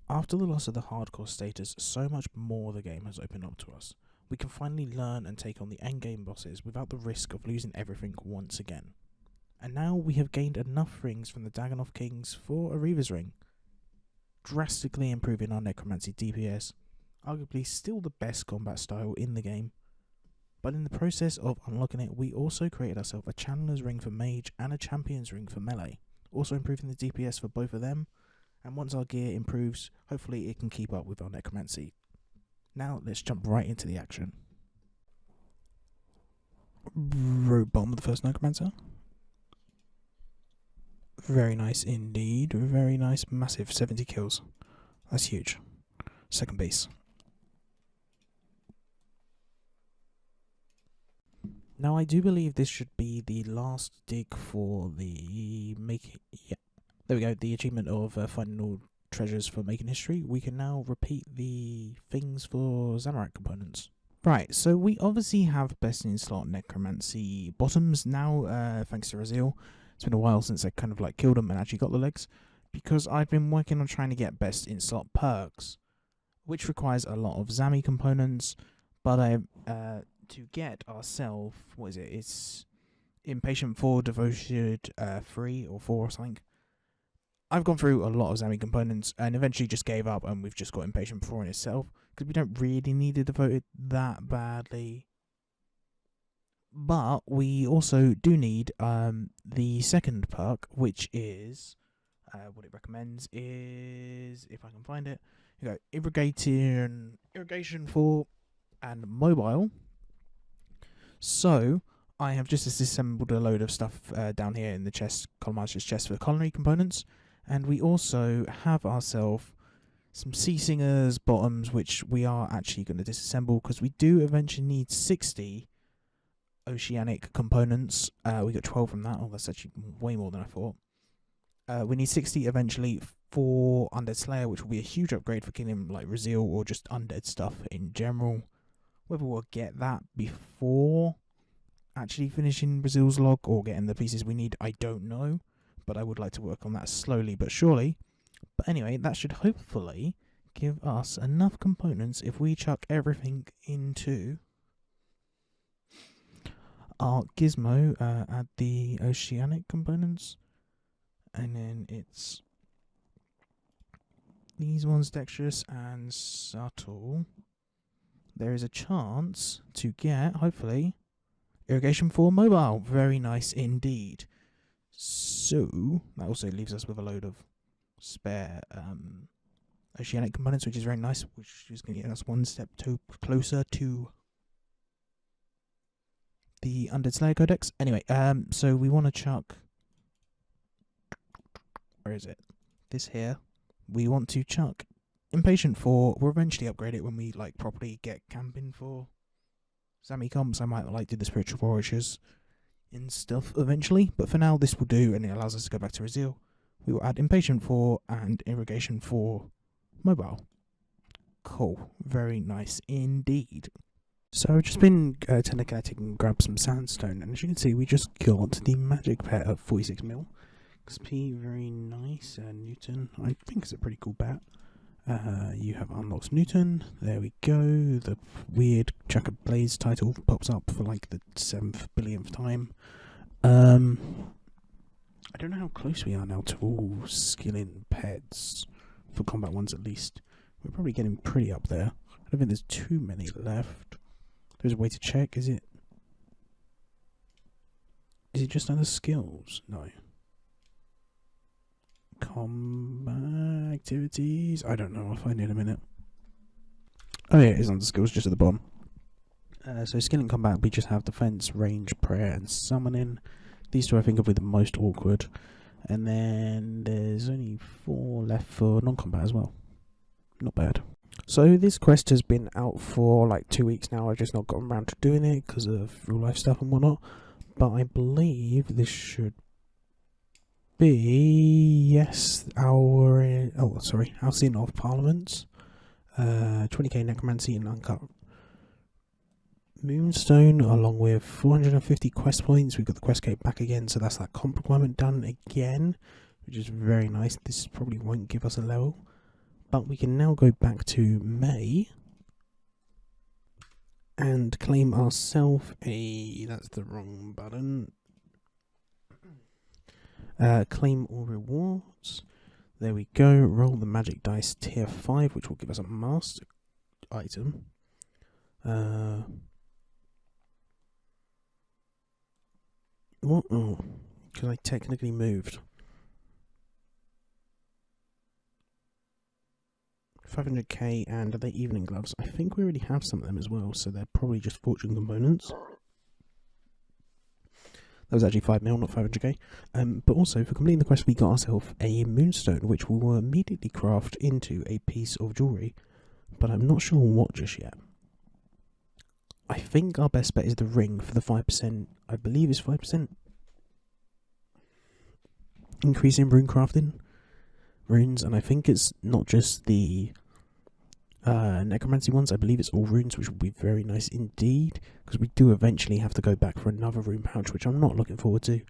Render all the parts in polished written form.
After the loss of the hardcore status, so much more the game has opened up to us. We can finally learn and take on the endgame bosses without the risk of losing everything once again. And now we have gained enough rings from the Dagannoth Kings for a Reaver's Ring, drastically improving our Necromancy DPS, arguably still the best combat style in the game. But in the process of unlocking it, we also created ourselves a Chandler's Ring for Mage and a Champion's Ring for Melee, also improving the DPS for both of them. And once our gear improves, hopefully it can keep up with our Necromancy. Now let's jump right into the action. Road bomb of the first Necromancer. Very nice indeed. Very nice. Massive 70 kills. That's huge. Second base. Now I do believe this should be the last dig for the there we go, the achievement of finding all treasures for making history. We can now repeat the things for Zamorak components. Right, so we obviously have best in slot Necromancy bottoms now, thanks to Razil. It's been a while since I kind of like killed them and actually got the legs, because I've been working on trying to get best in slot perks, which requires a lot of Zami components, but to get ourselves, what is it? It's Impatient 4, Devoted 3 or 4 or something. I've gone through a lot of Zami components and eventually just gave up, and we've just got Impatient 4 in itself because we don't really need it devoted that badly. But we also do need the second perk, which is what it recommends is, if I can find it, you go Irrigation 4 and Mobile. So I have just disassembled a load of stuff down here in the chest, Colonizer's chest for culinary components. And we also have ourselves some Sea Singers bottoms, which we are actually going to disassemble because we do eventually need 60 oceanic components. We got 12 from that. Oh, that's actually way more than I thought. We need 60 eventually for Undead Slayer, which will be a huge upgrade for killing like Razil or just undead stuff in general. Whether we'll get that before actually finishing Razil's log or getting the pieces we need, I don't know. But I would like to work on that slowly but surely. But anyway, that should hopefully give us enough components if we chuck everything into our gizmo, add the oceanic components, and then it's these ones, dexterous and subtle. There is a chance to get, hopefully, Irrigation 4 Mobile. Very nice indeed. So, that also leaves us with a load of spare oceanic components, which is very nice, which is going to get us one step closer to the Undead Slayer Codex. Anyway, so we want to chuck, where is it? This here. We want to chuck Impatient 4. We'll eventually upgrade it when we like properly get camping for Zami comps. I might like do the Spiritual Warriors and stuff eventually, but for now this will do, and it allows us to go back to Razil. We will add Impatient 4 and Irrigation 4 Mobile. Cool. Very nice indeed. So I've just been telekinetic and grabbed some sandstone, and as you can see, we just got the magic pet of 46 mil XP. Very nice. Newton, I think it's a pretty cool bat. You have unlocked Newton. There we go. The weird Chuck of Blaze title pops up for like the 7th billionth time. I don't know how close we are now to all skilling pets for combat ones at least. We're probably getting pretty up there. I don't think there's too many left. There's a way to check. Is it just under skills? No. Combat activities. I don't know. I'll find it in a minute. Oh yeah, it is under skills, just at the bottom. So skill in combat, we just have defense, range, prayer, and summoning. These two I think will be the most awkward. And then there's only 4 left for non-combat as well. Not bad. So this quest has been out for like 2 weeks now. I've just not gotten around to doing it because of real life stuff and whatnot. But I believe this should be, yes, our Sin of Parliaments, 20k Necromancy and Uncut Moonstone, along with 450 quest points. We've got the quest gate back again, so that's that comp requirement done again, which is very nice. This probably won't give us a level, But we can now go back to May and claim ourselves that's the wrong button. Claim all rewards. There we go. Roll the magic dice tier 5, which will give us a master item. What? Oh, because I technically moved. 500k, and are they evening gloves? I think we already have some of them as well, so they're probably just fortune components. That was actually 5 mil, not 500k. But also, for completing the quest, we got ourselves a moonstone, which we will immediately craft into a piece of jewellery. But I'm not sure what just yet. I think our best bet is the ring for the 5%. I believe it's 5% increase in rune crafting runes, and I think it's not just the necromancy ones. I believe it's all runes, which will be very nice indeed, because we do eventually have to go back for another rune pouch, which I'm not looking forward to.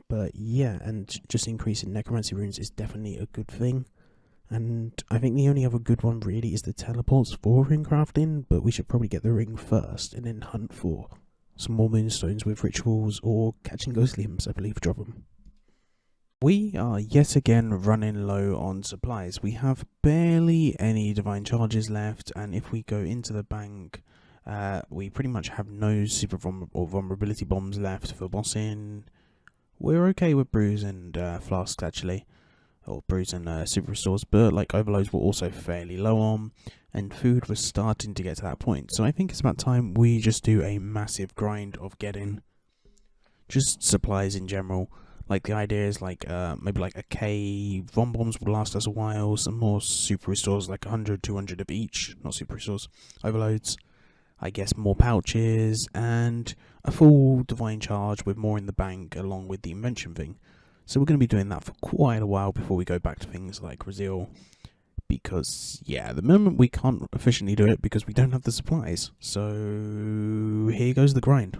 But yeah, and just increasing necromancy runes is definitely a good thing. And I think the only other good one really is the teleports for rune crafting, but we should probably get the ring first and then hunt for some more moonstones with rituals or catching ghostly imps, I believe, drop them. We are yet again running low on supplies. We have barely any divine charges left, and if we go into the bank, we pretty much have no super vulnerability bombs left for bossing. We're okay with brews and flasks actually, or brews and super restores, but like overloads were also fairly low on, and food was starting to get to that point. So I think it's about time we just do a massive grind of getting just supplies in general. Like the idea is like maybe like a K vom bombs will last us a while, some more super restores like 100, 200 of each, not super restores, overloads, I guess more pouches, and a full divine charge with more in the bank along with the invention thing. So we're going to be doing that for quite a while before we go back to things like Rezeal, because yeah, at the moment we can't efficiently do it because we don't have the supplies. So here goes the grind.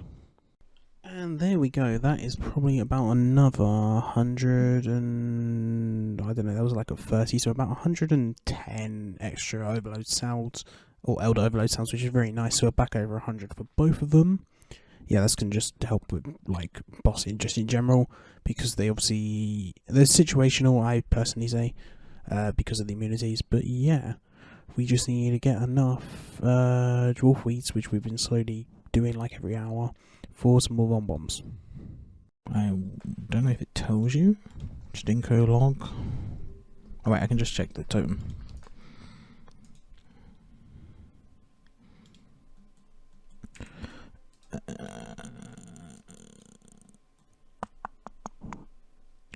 And there we go, that is probably about another 100 and, I don't know, that was like a 30, so about 110 extra overload cells, or elder overload cells, which is very nice, so we're back over 100 for both of them. Yeah, that's going to just help with, like, bossing just in general, because they obviously, they're situational, I personally say, because of the immunities, but yeah, we just need to get enough dwarf wheats, which we've been slowly doing like every hour, for some more vom bombs. I don't know if it tells you. Stinko log. Oh wait, I can just check the totem.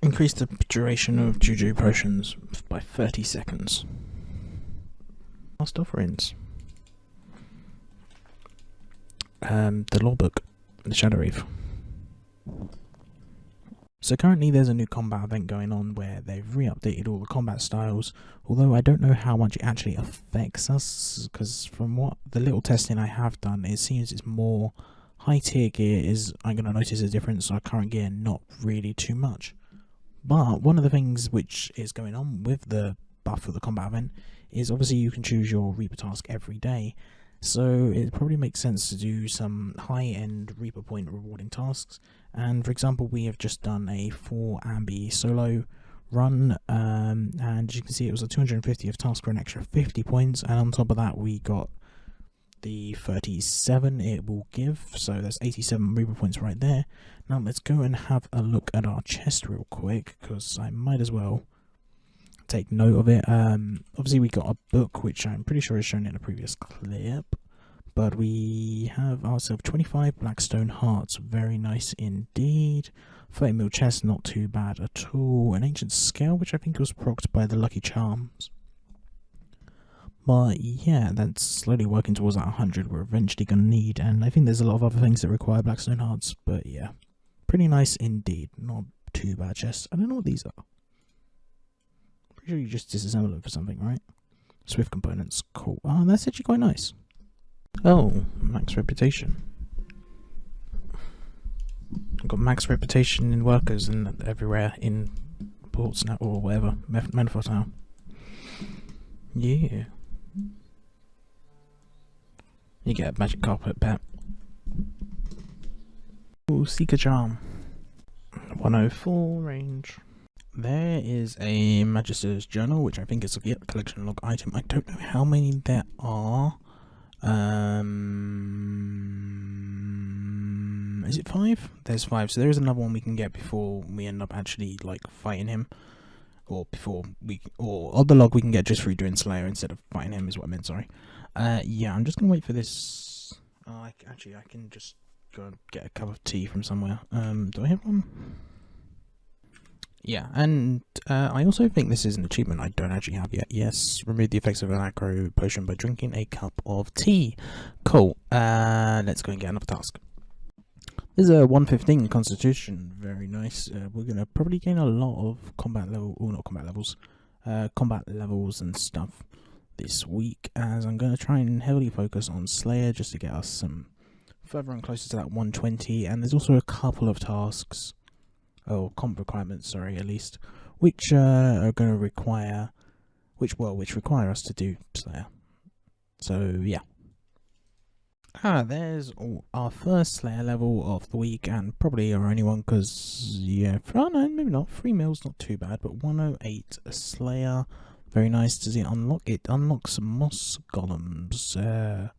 Increase the duration of Juju potions by 30 seconds. Last offerings. The law book. The Shadow Reef. So currently there's a new combat event going on where they've re-updated all the combat styles, although I don't know how much it actually affects us, because from what the little testing I have done, it seems it's more high tier gear I'm going to notice a difference, our current gear not really too much. But one of the things which is going on with the buff for the combat event is obviously you can choose your Reaper task every day. So it probably makes sense to do some high-end Reaper point rewarding tasks. And for example, we have just done a 4 Ambi solo run, and as you can see, it was a 250th task for an extra 50 points. And on top of that, we got the 37 it will give. So there's 87 Reaper points right there. Now let's go and have a look at our chest real quick, because I might as well take note of it. Obviously we got a book which I'm pretty sure is shown in a previous clip, but we have ourselves 25 Blackstone hearts, very nice indeed. 30 mil chest, not too bad at all. An ancient scale, which I think was procced by the lucky charms. But yeah, that's slowly working towards that 100 we're eventually going to need, and I think there's a lot of other things that require Blackstone hearts, but yeah, pretty nice indeed. Not too bad chest. I don't know what these are. Pretty sure you just disassemble it for something, right? Swift components, cool. Oh, that's actually quite nice. Oh, max reputation. I've got max reputation in workers and everywhere in ports now, or whatever, manifold now. Yeah. You get a magic carpet pet. Ooh, Seeker Charm. 104 range. There is a Magister's Journal, which I think is a collection log item. I don't know how many there are. Is it 5? There's 5, so there is another one we can get before we end up actually like fighting him, or before we, or on the log we can get just through doing Slayer instead of fighting him is what I meant. Sorry. Yeah, I'm just gonna wait for this. Actually, I can just go and get a cup of tea from somewhere. Do I have one? Yeah, and I also think this is an achievement I don't actually have yet. Yes, remove the effects of an aggro potion by drinking a cup of tea. Cool. Let's go and get another task. This is a 115 constitution. Very nice. We're going to probably gain a lot of combat levels and stuff this week, as I'm going to try and heavily focus on Slayer just to get us some further and closer to that 120. And there's also a couple of tasks, comp requirements, sorry, at least, which are going to require, which require us to do Slayer. So yeah. There's our first Slayer level of the week, and probably our only one, because yeah, no, maybe not. 3 mils, not too bad, but 108 Slayer. Very nice. Does it unlock? It unlocks moss golems. I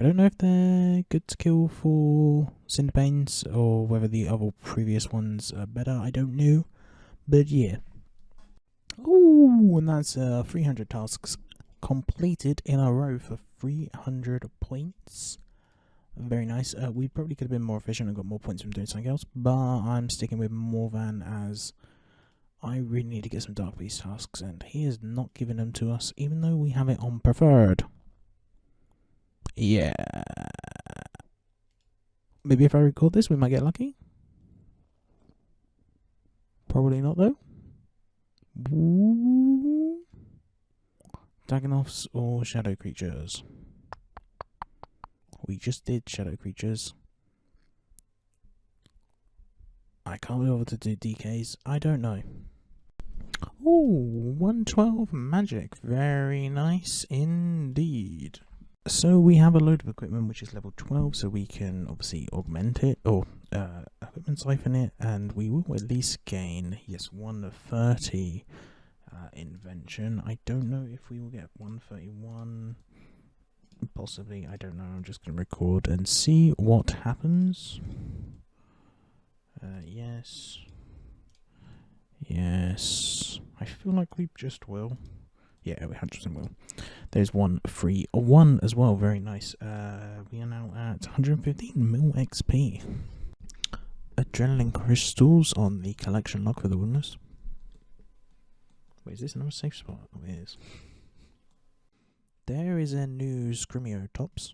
don't know if they're good to kill for Cinderbanes or whether the other previous ones are better. I don't know, but yeah. Ooh, and that's 300 tasks completed in a row for 300 points. Very nice. We probably could have been more efficient and got more points from doing something else, but I'm sticking with more than, as I really need to get some Dark Beast tasks, and he is not giving them to us, even though we have it on preferred. Yeah. Maybe if I record this, we might get lucky. Probably not, though. Ooh. Dagonoths or Shadow Creatures? We just did Shadow Creatures. I can't be able to do DKs. I don't know. Ooh, 112 magic. Very nice indeed. So we have a load of equipment which is level 12, so we can obviously augment it, or equipment siphon it, and we will at least gain, yes, 130 invention. I don't know if we will get 131, possibly, I don't know. I'm just going to record and see what happens. Yes. Yes. I feel like we just will. Yeah, we 100% will. There's 1 free 1 as well. Very nice. We are now at 115 mil XP. Adrenaline crystals on the collection log for the wilderness. Wait, is this another safe spot? Oh, it is. There is a new Scrimeo tops.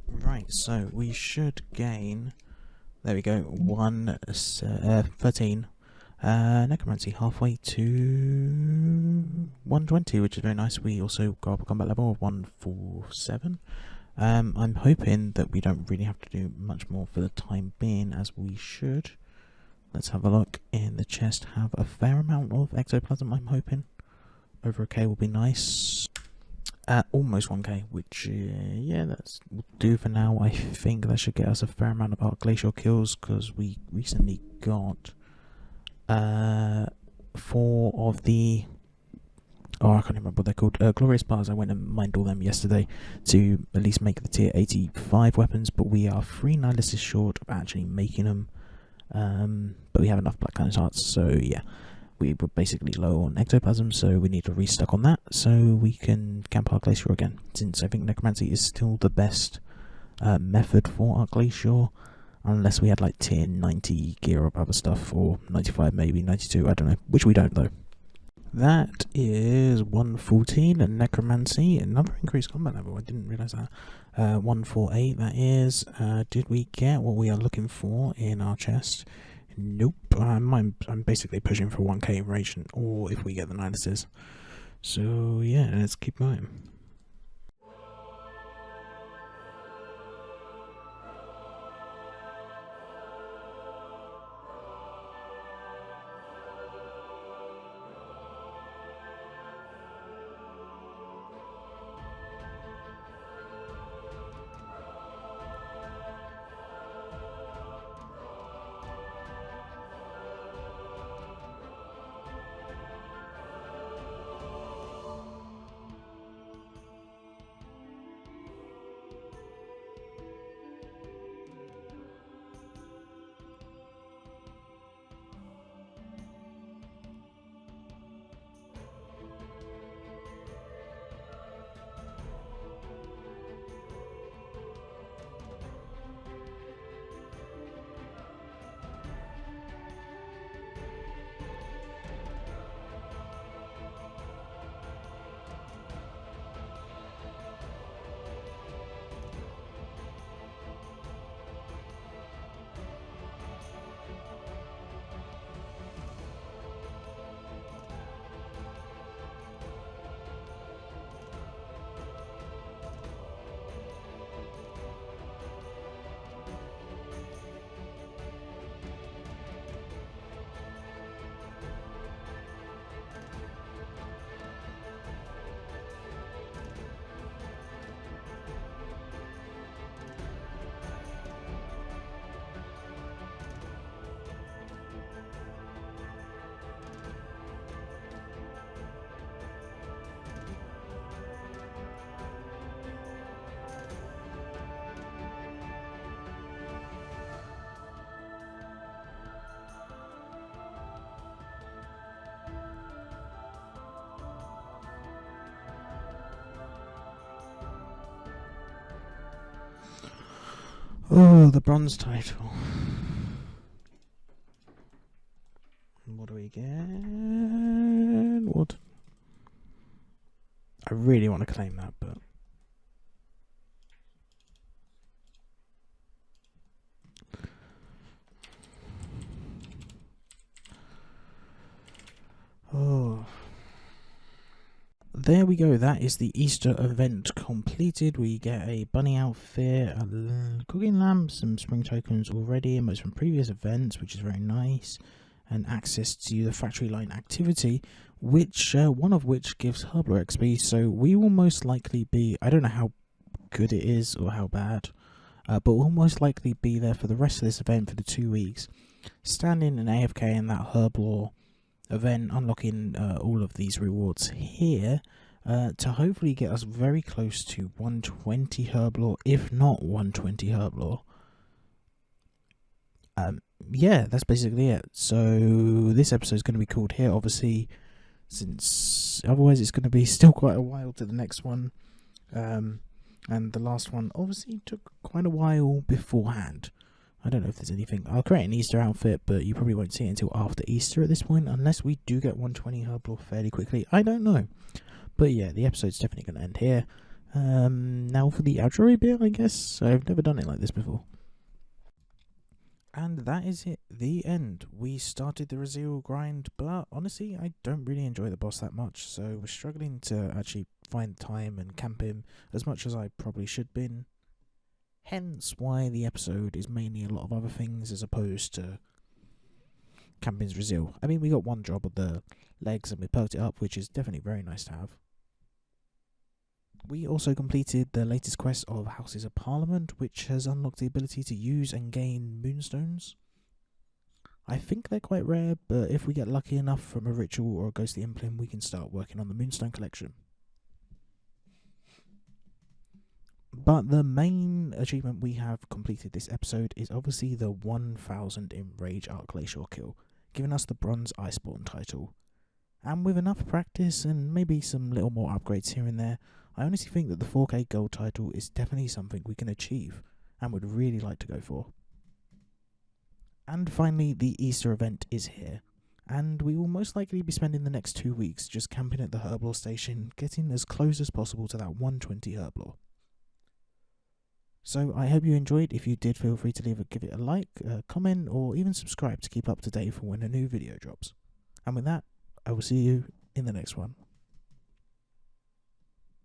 Right, so we should gain. There we go. 13. Necromancy halfway to 120, which is very nice. We also got up a combat level of 147. I'm hoping that we don't really have to do much more for the time being, as we should. Let's have a look in the chest. Have a fair amount of ectoplasm, I'm hoping. Over a K will be nice. Almost 1k, which, yeah, that's will do for now. I think that should get us a fair amount of Arch-Glacor kills, because we recently got 4 of the, I can't remember what they're called, glorious bars. I went and mined all them yesterday to at least make the tier 85 weapons, but we are 3 Nihilistes short of actually making them, but we have enough Black Cannon's Hearts, so yeah, we were basically low on ectoplasm, so we need to restock on that so we can camp Arch-Glacor again, since I think Necromancy is still the best method for Arch-Glacor. Unless we had like tier 90 gear up other stuff, or 95 maybe, 92, I don't know, which we don't though. That is 114 and Necromancy, another increased combat level, I didn't realise that. 148 that is. Did we get what we are looking for in our chest? Nope, I'm basically pushing for 1k ration, or if we get the Nihilistes. So yeah, let's keep going. Oh, the bronze title. What do we get? What? I really want to claim that, but oh. There we go, that is the Easter event completed. We get a bunny outfit, a cooking lamp, some spring tokens already, and most from previous events, which is very nice, and access to the factory line activity, which one of which gives Herblore XP, so we will most likely be, I don't know how good it is or how bad, but we'll most likely be there for the rest of this event for the 2 weeks, standing in AFK in that Herblore event, unlocking all of these rewards here to hopefully get us very close to 120 Herblore, if not 120 Herblore. Yeah, that's basically it. So this episode is going to be called here, obviously, since otherwise it's going to be still quite a while to the next one. And the last one obviously took quite a while beforehand. I don't know if there's anything. I'll create an Easter outfit, but you probably won't see it until after Easter at this point, unless we do get 120 Herblore fairly quickly. I don't know. But yeah, the episode's definitely going to end here. Now for the outro bit, I guess. I've never done it like this before. And that is it, the end. We started the residual grind, but honestly, I don't really enjoy the boss that much, so we're struggling to actually find time and camp him as much as I probably should been. Hence why the episode is mainly a lot of other things as opposed to camping's resil. I mean, we got one job of the legs and we perked it up, which is definitely very nice to have. We also completed the latest quest of Houses of Parliament, which has unlocked the ability to use and gain moonstones. I think they're quite rare, but if we get lucky enough from a ritual or a ghostly implem, we can start working on the moonstone collection. But the main achievement we have completed this episode is obviously the 1000 Enrage Arch-Glacor kill, giving us the Bronze Iceborne title. And with enough practice and maybe some little more upgrades here and there, I honestly think that the 4K gold title is definitely something we can achieve and would really like to go for. And finally, the Easter event is here, and we will most likely be spending the next 2 weeks just camping at the Herblore station, getting as close as possible to that 120 Herblore. So I hope you enjoyed. If you did, feel free to give it a like, comment, or even subscribe to keep up to date for when a new video drops. And with that, I will see you in the next one.